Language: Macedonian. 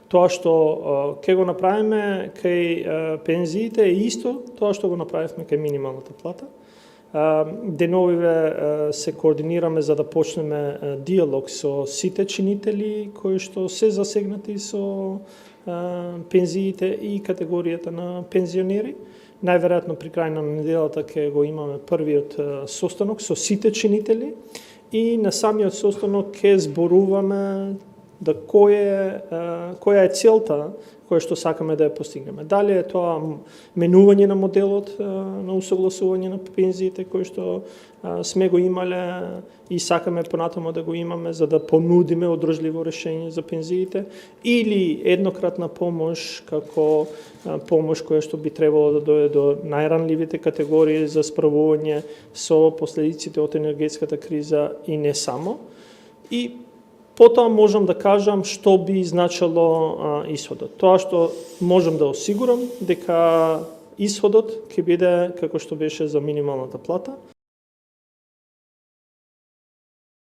Тоа што ќе го направиме кај пензиите е исто тоа што го направивме кај минималната плата. Деновиве се координираме за да почнеме диалог со сите чинители кои што се засегнати со пензиите и категоријата на пензионери. Најверојатно при крај на неделата ќе го имаме првиот состанок со сите чинители и на самиот состанок ќе зборуваме да која е целта која што сакаме да ја постигнеме. Дали е тоа менување на моделот на усогласување на пензиите кој што сме го имале и сакаме понатаму да го имаме за да понудиме одржливо решение за пензиите, или еднократна помош како помош која што би требало да дојде до најранливите категории за справување со последиците од енергетската криза и не само. И потоа можам да кажам што би значило исходот. Тоа што можам да осигурам дека исходот ќе биде како што беше за минималната плата.